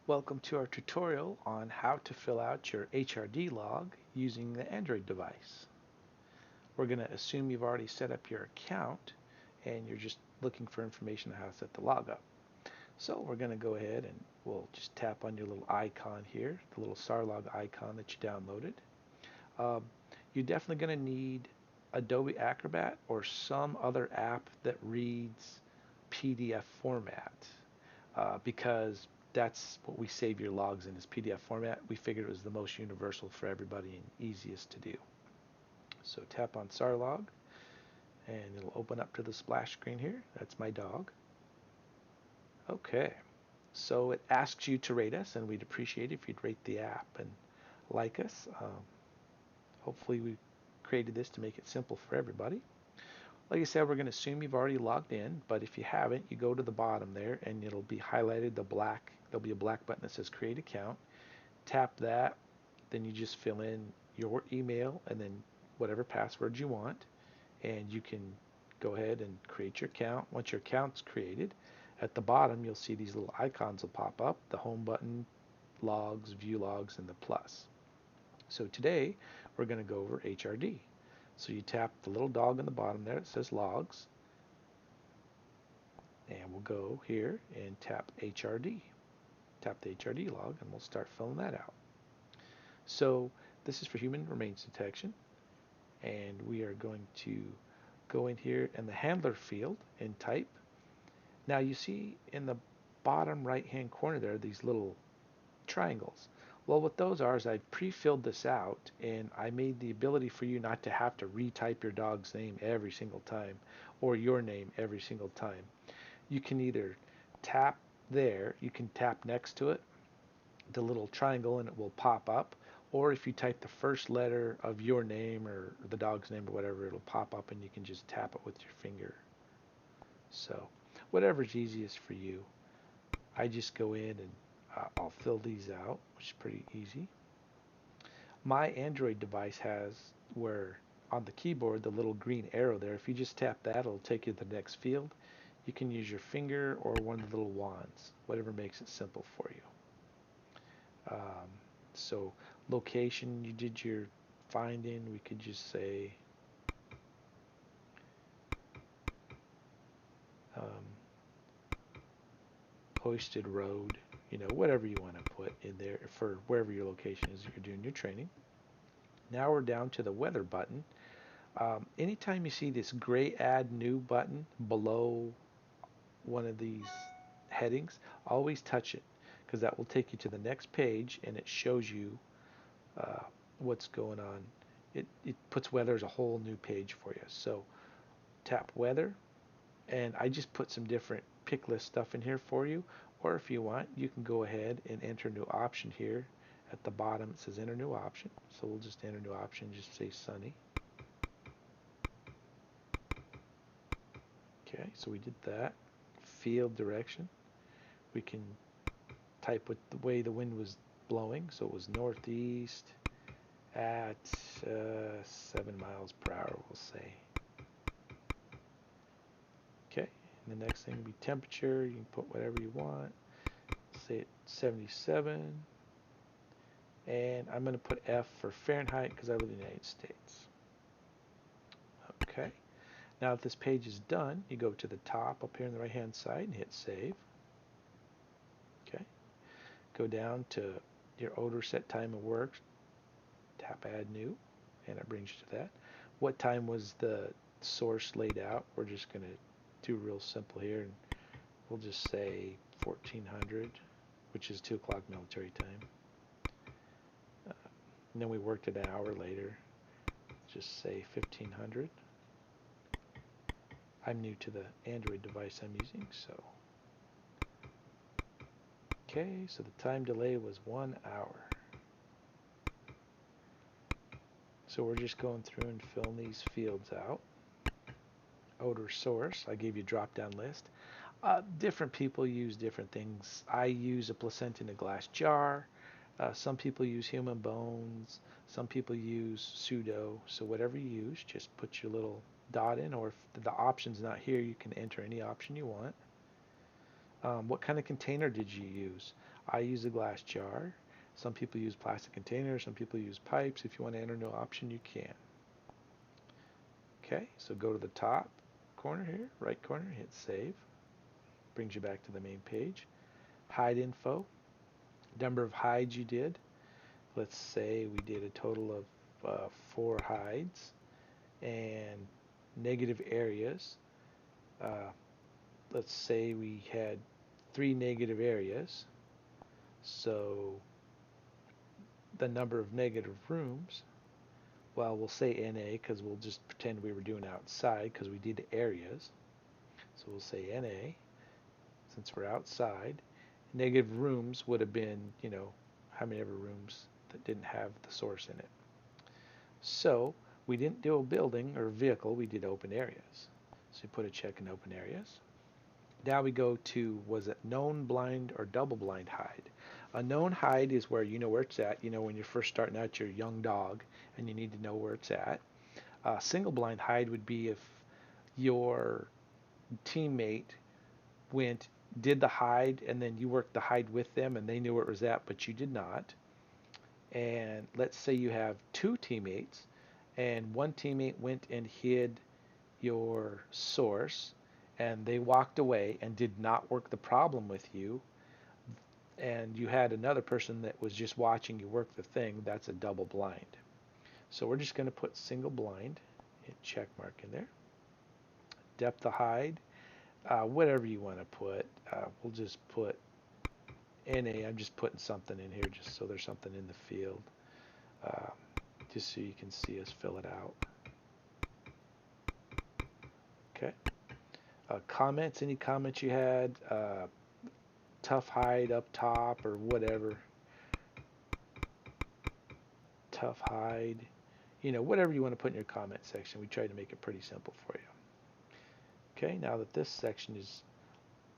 Welcome to our tutorial on how to fill out your HRD log using the Android device. We're going to assume you've already set up your account and you're just looking for information on how to set the log up. So we're going to go ahead and we'll just tap on your little icon here, the little Sar Log icon that you downloaded. Um, you're definitely going to need Adobe Acrobat or some other app that reads PDF format because that's what we save your logs in is PDF format. We figured it was the most universal for everybody and easiest to do. So tap on Sar Log and it'll open up to the splash screen here. That's my dog. Okay, so it asks you to rate us and we'd appreciate it if you'd rate the app and like us. Hopefully we created this to make it simple for everybody. Like I said, we're going to assume you've already logged in, but if you haven't, you go to the bottom there and it'll be highlighted there'll be a black button that says create account. Tap that, then you just fill in your email and then whatever password you want, and you can go ahead and create your account. Once your account's created, at the bottom you'll see these little icons will pop up, the home button, logs, view logs, and the plus. So today we're going to go over HRD. So you tap the little dog in the bottom there, it says logs, and we'll go here and tap HRD. Tap the HRD log and we'll start filling that out. So this is for human remains detection, and we are going to go in here in the handler field and type. Now you see in the bottom right hand corner there these little triangles. Well, what those are is I pre-filled this out and I made the ability for you not to have to retype your dog's name every single time or your name every single time. You can either tap there, you can tap next to it, the little triangle, and it will pop up, or if you type the first letter of your name or the dog's name or whatever, it'll pop up and you can just tap it with your finger. So whatever's easiest for you. I just go in and I'll fill these out, which is pretty easy. My Android device has where on the keyboard the little green arrow there, if you just tap that, it'll take you to the next field. You can use your finger or one of the little wands, whatever makes it simple for you. So location, you did your finding, we could just say um, Hoisted Road, whatever you want to put in there for wherever your location is that you're doing your training. Now we're down to the weather button. Anytime you see this gray add new button below one of these headings, always touch it because that will take you to the next page and it shows you uh, what's going on. It puts weather as a whole new page for you. So tap weather, and I just put some different pick list stuff in here for you, or if you want you can go ahead and enter a new option here. At the bottom it says enter new option, so we'll just enter new option, just say sunny. Okay, so we did that. Field direction, we can type with the way the wind was blowing, so it was northeast at 7 miles per hour, we'll say. Okay, and the next thing will be temperature. You can put whatever you want. Say it 77, and I'm going to put F for Fahrenheit because I live in the United States. Okay, now that this page is done, you go to the top up here on the right hand side and hit save. Okay, go down to your odor set time of work, tap add new, and it brings you to that. What time was the source laid out? We're just going to do real simple here, and we'll just say 1400, which is 2 o'clock military time. And then we worked it an hour later. Just say 1500. I'm new to the Android device I'm using, so. Okay, so the time delay was 1 hour. So we're just going through and filling these fields out. Odor source, I gave you a drop-down list. Different people use different things. I use a placenta in a glass jar. Some people use human bones. Some people use pseudo. So whatever you use, just put your little dot in, or if the option's not here, you can enter any option you want. What kind of container did you use? I use a glass jar. Some people use plastic containers. Some people use pipes. If you want to enter no option, you can. Okay, so go to the top corner here, right corner, hit save. Brings you back to the main page. Hide info, number of hides you did. Let's say we did a total of 4 hides, and negative areas. Let's say we had 3 negative areas, so the number of negative rooms, well, we'll say NA because we'll just pretend we were doing outside because we did areas. So we'll say NA since we're outside. Negative rooms would have been, how many ever rooms that didn't have the source in it. So we didn't do a building or a vehicle, we did open areas. So you put a check in open areas. Now we go to, was it known blind or double blind hide? A known hide is where you know where it's at. When you're first starting out your young dog and you need to know where it's at. Single blind hide would be if your teammate did the hide and then you worked the hide with them and they knew where it was at, but you did not. And let's say you have 2 teammates and one teammate went and hid your source and they walked away and did not work the problem with you, and you had another person that was just watching you work the thing, that's a double blind. So we're just going to put single blind, hit check mark in there. Depth of hide, whatever you want to put. We'll just put NA. I'm just putting something in here just so there's something in the field, just so you can see us fill it out. Okay. Comments, any comments you had, tough hide up top or whatever. Tough hide, whatever you want to put in your comment section. We try to make it pretty simple for you. Okay, now that this section is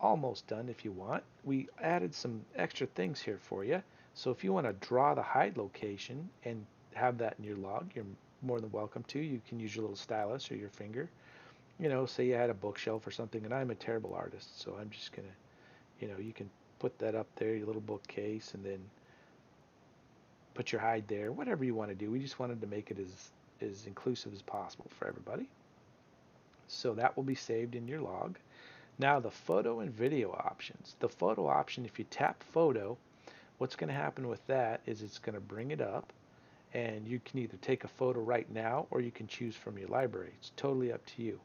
almost done, if you want, we added some extra things here for you. So if you want to draw the hide location and have that in your log, you're more than welcome to. You can use your little stylus or your finger. Say you had a bookshelf or something, and I'm a terrible artist, so I'm just gonna, you can put that up there, your little bookcase, and then put your hide there, whatever you want to do. We just wanted to make it as inclusive as possible for everybody. So that will be saved in your log. Now the photo and video options. The photo option, if you tap photo, what's going to happen with that is it's going to bring it up, and you can either take a photo right now or you can choose from your library. It's totally up to you.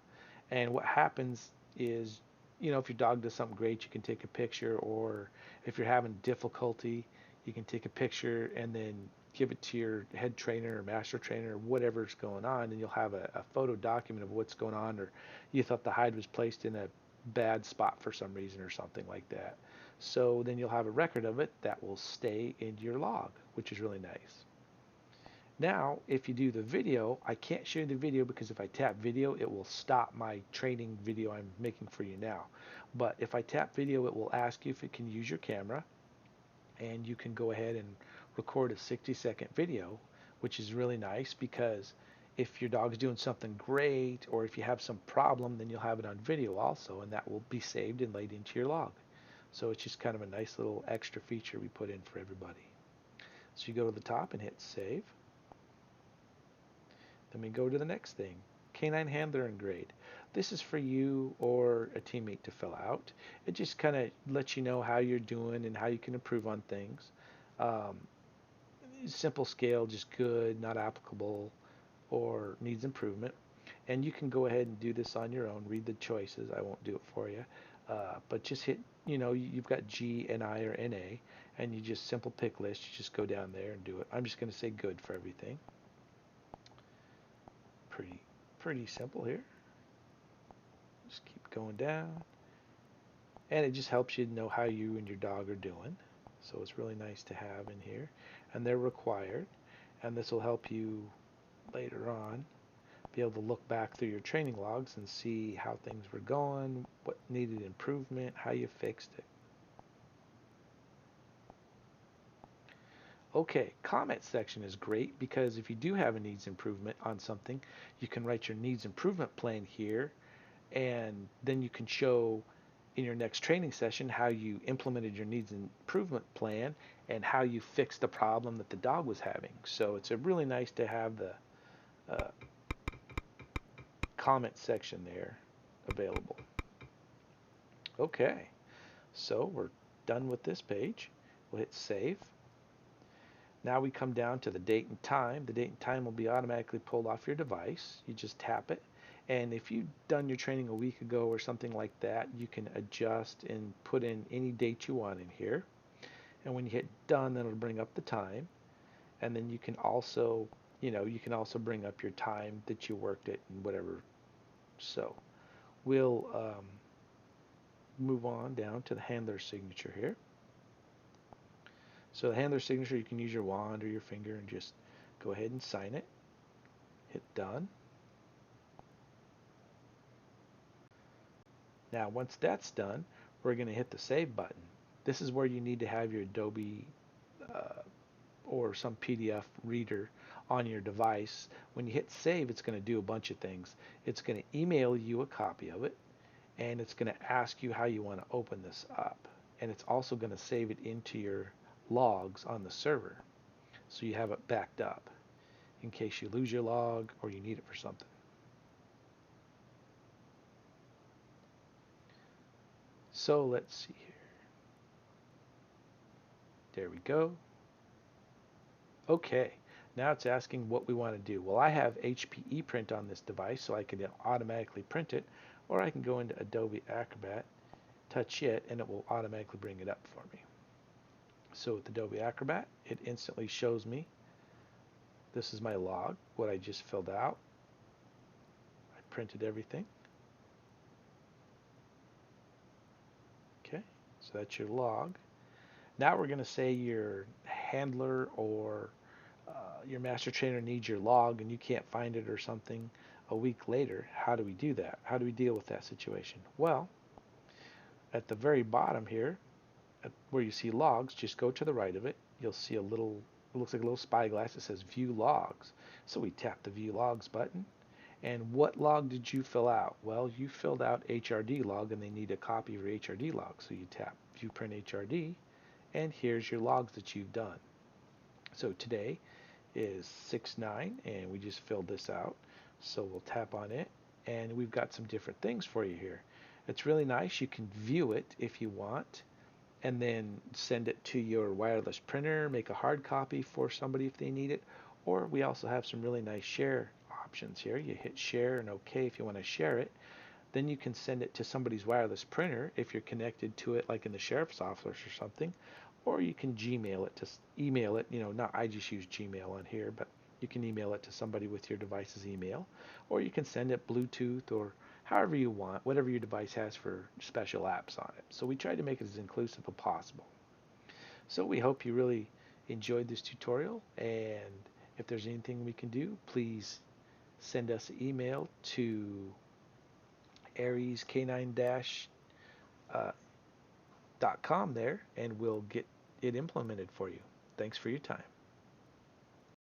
And what happens is, if your dog does something great, you can take a picture, or if you're having difficulty, you can take a picture and then give it to your head trainer or master trainer or whatever's going on, and you'll have a photo document of what's going on, or you thought the hide was placed in a bad spot for some reason or something like that. So then you'll have a record of it that will stay in your log, which is really nice. Now, if you do the video, I can't show you the video because if I tap video, it will stop my training video I'm making for you now. But if I tap video, it will ask you if it can use your camera, and you can go ahead and record a 60-second video, which is really nice because if your dog's doing something great or if you have some problem, then you'll have it on video also, and that will be saved and laid into your log. So it's just kind of a nice little extra feature we put in for everybody. So you go to the top and hit save. Then we go to the next thing, Canine Handler and Grade. This is for you or a teammate to fill out. It just kind of lets you know how you're doing and how you can improve on things. Simple scale, just good, not applicable, or needs improvement. And you can go ahead and do this on your own. Read the choices. I won't do it for you. But just hit, you've got G, NI, or NA, and you just simple pick list. You just go down there and do it. I'm just going to say good for everything. Pretty simple here. Just keep going down, and it just helps you know how you and your dog are doing. So it's really nice to have in here, and they're required, and this will help you later on be able to look back through your training logs and see how things were going, what needed improvement, how you fixed it. Okay, comment section is great because if you do have a needs improvement on something, you can write your needs improvement plan here, and then you can show in your next training session how you implemented your needs improvement plan and how you fixed the problem that the dog was having. So it's a really nice to have the uh, comment section there available. Okay, so we're done with this page. We'll hit save. Now we come down to the date and time. The date and time will be automatically pulled off your device. You just tap it. And if you've done your training a week ago or something like that, you can adjust and put in any date you want in here. And when you hit done, then it'll bring up the time. And then you can also, you can also bring up your time that you worked it and whatever. So we'll move on down to the handler signature here. So the handler signature, you can use your wand or your finger and just go ahead and sign it. Hit done. Now once that's done, we're going to hit the save button. This is where you need to have your Adobe or some PDF reader on your device. When you hit save, it's going to do a bunch of things. It's going to email you a copy of it, and it's going to ask you how you want to open this up. And it's also going to save it into your logs on the server, so you have it backed up in case you lose your log or you need it for something. So let's see here. There we go. Okay, now it's asking what we want to do. Well, I have HPE print on this device, so I can automatically print it, or I can go into Adobe Acrobat, touch it, and it will automatically bring it up for me. So with Adobe Acrobat, it instantly shows me this is my log, what I just filled out. I printed everything. Okay, so that's your log. Now we're going to say your handler or your master trainer needs your log and you can't find it or something a week later. How do we do that? How do we deal with that situation? Well, at the very bottom here, where you see logs, just go to the right of it. You'll see a little, it looks like a little spyglass that says view logs. So we tap the view logs button. And what log did you fill out? Well, you filled out HRD log and they need a copy of your HRD log. So you tap view print HRD and here's your logs that you've done. So today is 6/9 and we just filled this out. So we'll tap on it and we've got some different things for you here. It's really nice. You can view it if you want and then send it to your wireless printer, make a hard copy for somebody if they need it, or we also have some really nice share options here. You hit share and OK if you want to share it. Then you can send it to somebody's wireless printer if you're connected to it, like in the sheriff's office or something, or you can Gmail it, just email it. I just use Gmail on here, but you can email it to somebody with your device's email, or you can send it Bluetooth or however you want, whatever your device has for special apps on it. So we try to make it as inclusive as possible. So we hope you really enjoyed this tutorial, and if there's anything we can do, please send us an email to ariescanine-.com there, and we'll get it implemented for you. Thanks for your time.